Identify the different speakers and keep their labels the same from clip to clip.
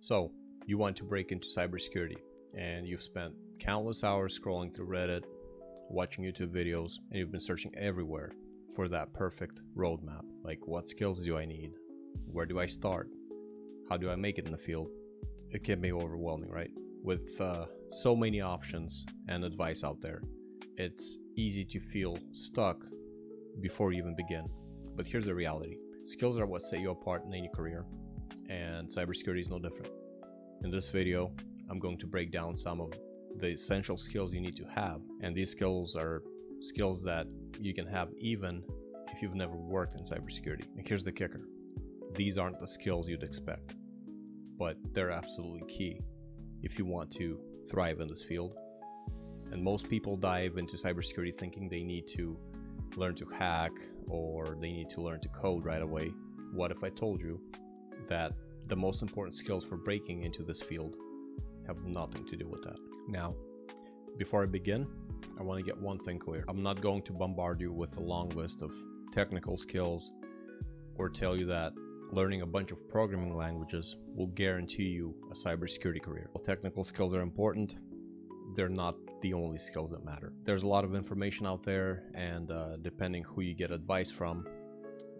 Speaker 1: So, you want to break into cybersecurity, and you've spent countless hours scrolling through Reddit, watching YouTube videos, and you've been searching everywhere for that perfect roadmap. Like, what skills do I need? Where do I start? How do I make it in the field? It can be overwhelming, right? With so many options and advice out there, it's easy to feel stuck before you even begin. But here's the reality. Skills are what set you apart in any career, and cybersecurity is no different. In this video, I'm going to break down some of the essential skills you need to have, and these skills are skills that you can have even if you've never worked in cybersecurity. And here's the kicker. These aren't the skills you'd expect, but they're absolutely key if you want to thrive in this field. And most people dive into cybersecurity thinking they need to learn to hack or they need to learn to code right away. What if I told you that the most important skills for breaking into this field have nothing to do with that? Now, before I begin, I want to get one thing clear. I'm not going to bombard you with a long list of technical skills or tell you that learning a bunch of programming languages will guarantee you a cybersecurity career. While technical skills are important, they're not the only skills that matter. There's a lot of information out there, and depending who you get advice from,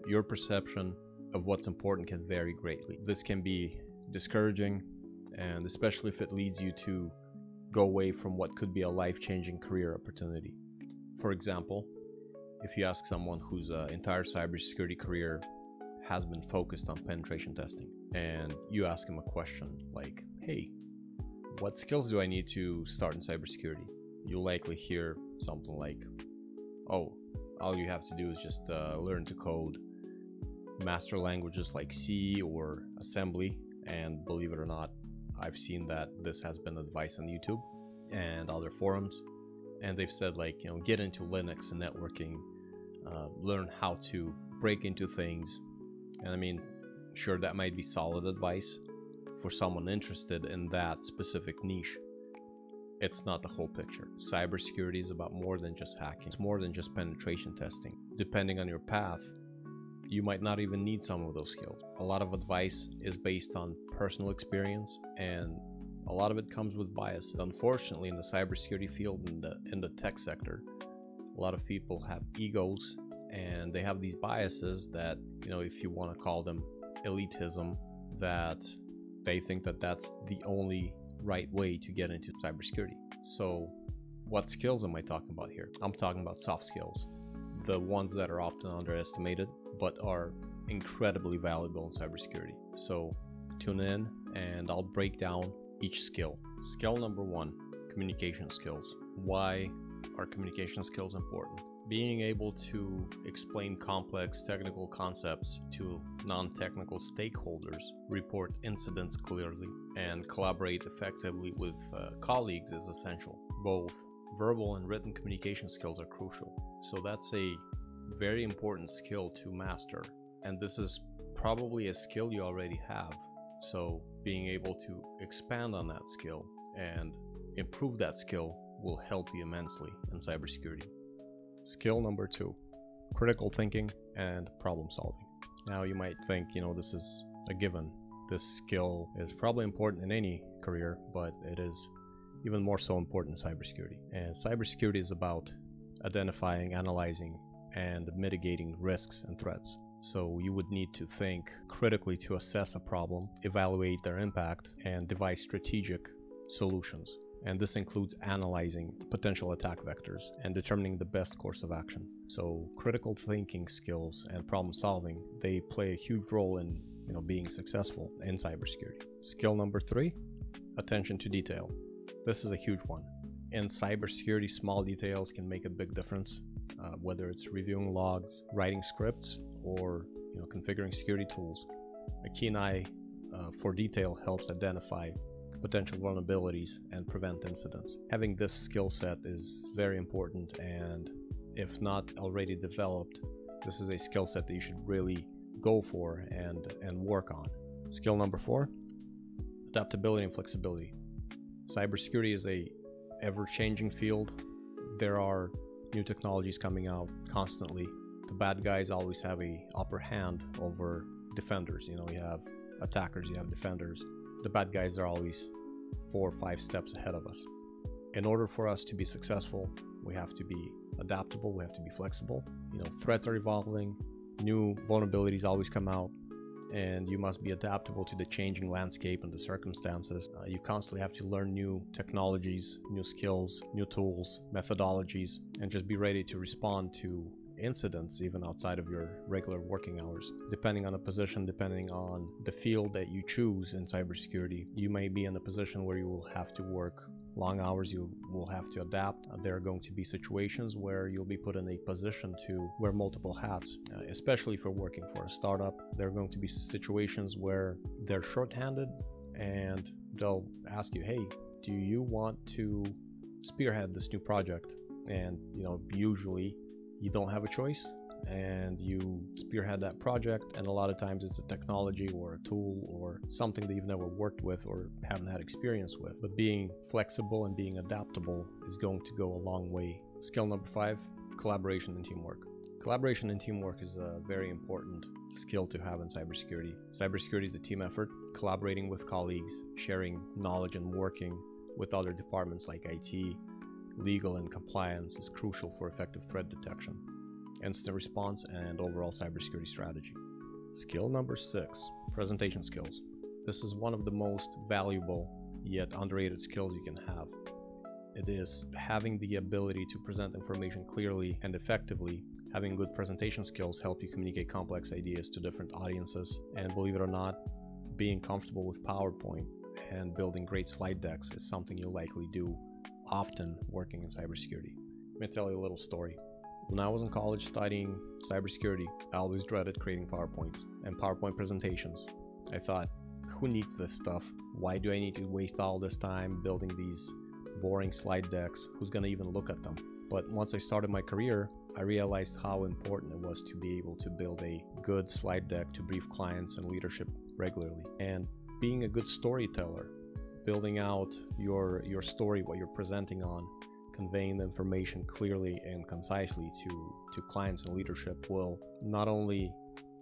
Speaker 1: your perception of what's important can vary greatly. This can be discouraging, and especially if it leads you to go away from what could be a life-changing career opportunity. For example, if you ask someone whose entire cybersecurity career has been focused on penetration testing, and you ask him a question like, hey, what skills do I need to start in cybersecurity? You'll likely hear something like, oh, all you have to do is just learn to code, master languages like C or assembly. And believe it or not, I've seen that this has been advice on YouTube and other forums, and they've said, like, get into Linux and networking, learn how to break into things. And I mean, sure, that might be solid advice for someone interested in that specific niche. It's not the whole picture. Cybersecurity is about more than just hacking. It's more than just penetration testing. Depending on your path, you might not even need some of those skills. A lot of advice is based on personal experience, and a lot of it comes with bias. Unfortunately, in the cybersecurity field, in the tech sector, a lot of people have egos, and they have these biases that, if you want to call them elitism, that they think that that's the only right way to get into cybersecurity. So what skills am I talking about here? I'm talking about soft skills, the ones that are often underestimated but are incredibly valuable in cybersecurity. So tune in and I'll break down each skill. Skill number 1, communication skills. Why are communication skills important? Being able to explain complex technical concepts to non-technical stakeholders, report incidents clearly, and collaborate effectively with colleagues is essential. Both verbal and written communication skills are crucial. So that's a very important skill to master. And this is probably a skill you already have. So being able to expand on that skill and improve that skill will help you immensely in cybersecurity. Skill number 2, critical thinking and problem solving. Now you might think, this is a given. This skill is probably important in any career, but it is even more so important in cybersecurity. And cybersecurity is about identifying, analyzing, and mitigating risks and threats. So you would need to think critically to assess a problem, evaluate their impact, and devise strategic solutions. And this includes analyzing potential attack vectors and determining the best course of action. So critical thinking skills and problem solving, they play a huge role in being successful in cybersecurity. Skill number 3, attention to detail. This is a huge one. In cybersecurity, small details can make a big difference, whether it's reviewing logs, writing scripts, or configuring security tools. A keen eye for detail helps identify potential vulnerabilities and prevent incidents. Having this skill set is very important, and if not already developed, this is a skill set that you should really go for and work on. Skill number 4, adaptability and flexibility. Cybersecurity is a ever-changing field. There are new technologies coming out constantly. The bad guys always have a upper hand over defenders. You have attackers, you have defenders. the bad guys are always 4 or 5 steps ahead of us. In order for us to be successful, we have to be adaptable, we have to be flexible. Threats are evolving, new vulnerabilities always come out, and you must be adaptable to the changing landscape and the circumstances. You constantly have to learn new technologies, new skills, new tools, methodologies, and just be ready to respond to incidents even outside of your regular working hours. Depending on the position, depending on the field that you choose in cybersecurity, you may be in a position where you will have to work long hours, you will have to adapt. There are going to be situations where you'll be put in a position to wear multiple hats, especially if you're working for a startup. There are going to be situations where they're shorthanded and they'll ask you, hey, do you want to spearhead this new project? And usually you don't have a choice and you spearhead that project, and a lot of times it's a technology or a tool or something that you've never worked with or haven't had experience with. But being flexible and being adaptable is going to go a long way. Skill number 5, collaboration and teamwork. Collaboration and teamwork is a very important skill to have in cybersecurity. Cybersecurity is a team effort. Collaborating with colleagues, sharing knowledge, and working with other departments like IT, legal, and compliance is crucial for effective threat detection, instant response, and overall cybersecurity strategy. Skill number 6, presentation skills. This is one of the most valuable yet underrated skills you can have. It is having the ability to present information clearly and effectively. Having good presentation skills help you communicate complex ideas to different audiences, and believe it or not, being comfortable with PowerPoint and building great slide decks is something you'll likely do often working in cybersecurity. Let me tell you a little story. When I was in college studying cybersecurity, I always dreaded creating PowerPoints and PowerPoint presentations. I thought, who needs this stuff? Why do I need to waste all this time building these boring slide decks? Who's going to even look at them? But once I started my career, I realized how important it was to be able to build a good slide deck to brief clients and leadership regularly. And being a good storyteller, building out your story, what you're presenting on, conveying the information clearly and concisely to clients and leadership will not only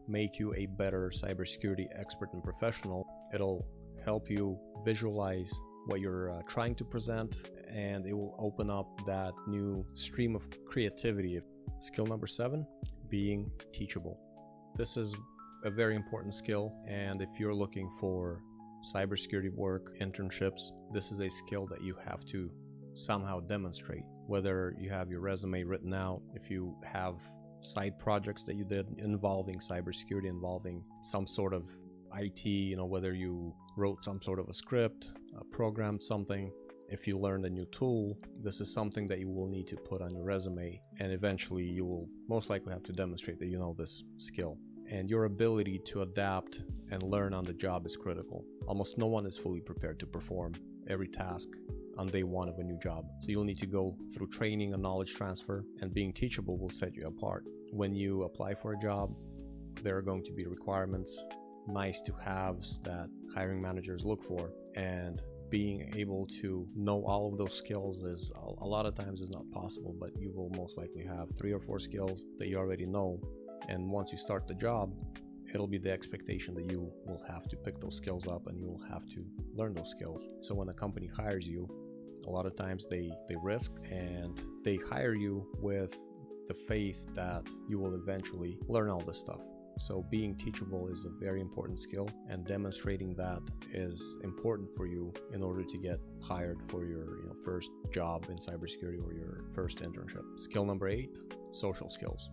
Speaker 1: make you a better cybersecurity expert and professional, it'll help you visualize what you're trying to present, and it will open up that new stream of creativity. Skill number 7, being teachable. This is a very important skill, and if you're looking for cybersecurity work, internships, this is a skill that you have to somehow demonstrate. Whether you have your resume written out, if you have side projects that you did involving cybersecurity, involving some sort of IT, whether you wrote some sort of a script, programmed something, if you learned a new tool, this is something that you will need to put on your resume, and eventually you will most likely have to demonstrate that you know this skill. And your ability to adapt and learn on the job is critical. Almost no one is fully prepared to perform every task on day one of a new job. So you'll need to go through training and knowledge transfer, and being teachable will set you apart. When you apply for a job, there are going to be requirements, nice to haves that hiring managers look for, and being able to know all of those skills is a lot of times is not possible, but you will most likely have 3 or 4 skills that you already know. And once you start the job, it'll be the expectation that you will have to pick those skills up and you will have to learn those skills. So when a company hires you, a lot of times they risk and they hire you with the faith that you will eventually learn all this stuff. So being teachable is a very important skill, and demonstrating that is important for you in order to get hired for your first job in cybersecurity or your first internship. Skill number 8, social skills.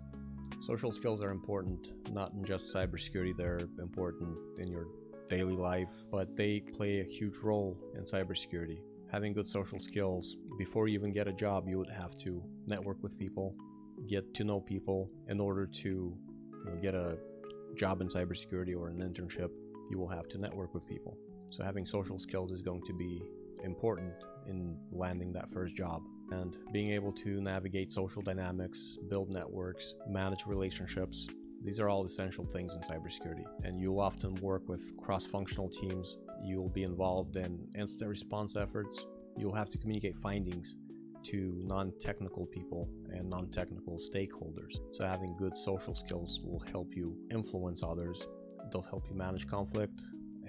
Speaker 1: Social skills are important, not in just cybersecurity, they're important in your daily life, but they play a huge role in cybersecurity. Having good social skills, before you even get a job, you would have to network with people, get to know people. In order to get a job in cybersecurity or an internship, you will have to network with people. So having social skills is going to be important in landing that first job. And being able to navigate social dynamics, build networks, manage relationships, these are all essential things in cybersecurity. And you'll often work with cross-functional teams. You'll be involved in instant response efforts. You'll have to communicate findings to non-technical people and non-technical stakeholders. So having good social skills will help you influence others. They'll help you manage conflict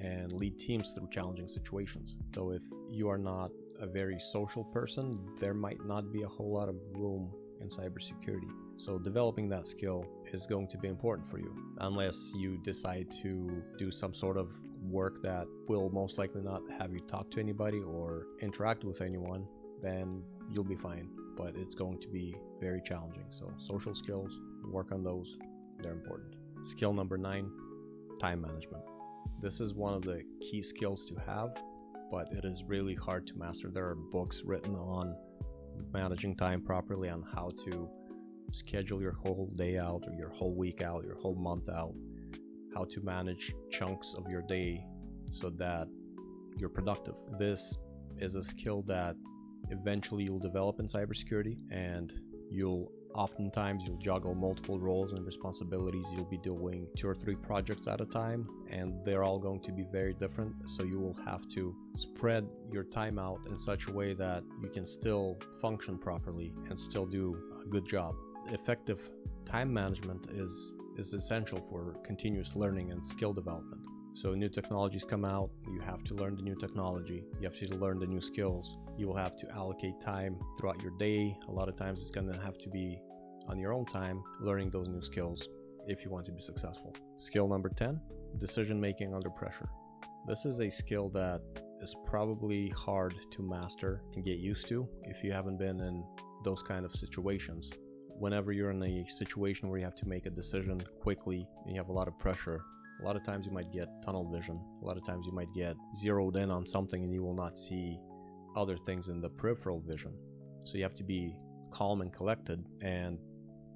Speaker 1: and lead teams through challenging situations. So if you are not a very social person, there might not be a whole lot of room in cybersecurity. So developing that skill is going to be important for you, unless you decide to do some sort of work that will most likely not have you talk to anybody or interact with anyone, then you'll be fine. But it's going to be very challenging. So social skills, work on those, they're important. Skill number 9, time management. This is one of the key skills to have, but it is really hard to master. There are books written on managing time properly, on how to schedule your whole day out or your whole week out, your whole month out, how to manage chunks of your day so that you're productive. This is a skill that eventually you'll develop in cybersecurity, and you'll juggle multiple roles and responsibilities. You'll be doing 2 or 3 projects at a time, and they're all going to be very different. So you will have to spread your time out in such a way that you can still function properly and still do a good job. Effective time management is essential for continuous learning and skill development. So new technologies come out, you have to learn the new technology, you have to learn the new skills. You will have to allocate time throughout your day. A lot of times it's going to have to be on your own time learning those new skills if you want to be successful. Skill number 10, decision making under pressure. This is a skill that is probably hard to master and get used to if you haven't been in those kind of situations. Whenever you're in a situation where you have to make a decision quickly and you have a lot of pressure, a lot of times you might get tunnel vision. A lot of times you might get zeroed in on something and you will not see other things in the peripheral vision. So you have to be calm and collected and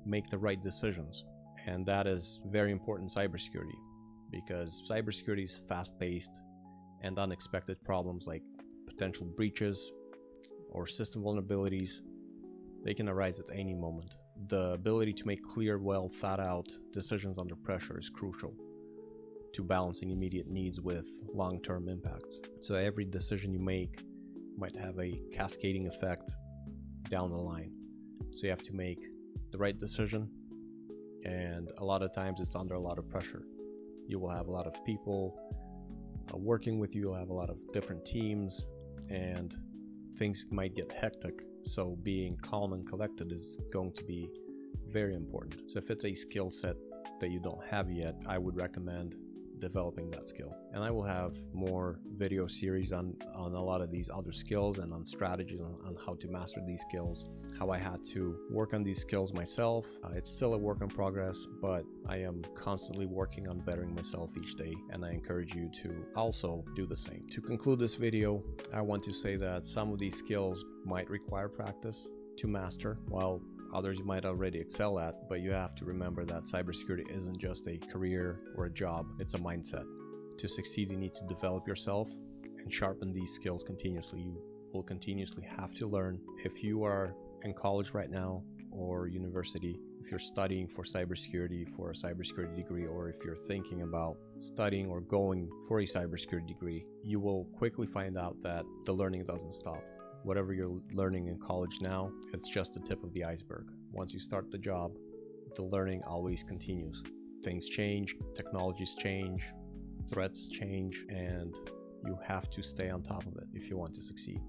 Speaker 1: make the right decisions. And that is very important in cybersecurity, because cybersecurity is fast-paced, and unexpected problems like potential breaches or system vulnerabilities, they can arise at any moment. The ability to make clear, well thought out decisions under pressure is crucial to balancing immediate needs with long-term impacts. So every decision you make might have a cascading effect down the line. So you have to make the right decision, and a lot of times it's under a lot of pressure. You will have a lot of people working with you, you'll have a lot of different teams, and things might get hectic. So being calm and collected is going to be very important. So if it's a skill set that you don't have yet, I would recommend developing that skill. And I will have more video series on a lot of these other skills and on strategies on how to master these skills, how I had to work on these skills myself. It's still a work in progress, but I am constantly working on bettering myself each day, and I encourage you to also do the same. To conclude this video, I want to say that some of these skills might require practice to master, while others you might already excel at, but you have to remember that cybersecurity isn't just a career or a job, it's a mindset. To succeed, you need to develop yourself and sharpen these skills continuously. You will continuously have to learn. If you are in college right now or university, if you're studying for cybersecurity, for a cybersecurity degree, or if you're thinking about studying or going for a cybersecurity degree, you will quickly find out that the learning doesn't stop. Whatever you're learning in college now, it's just the tip of the iceberg. Once you start the job, the learning always continues. Things change, technologies change, threats change, and you have to stay on top of it if you want to succeed.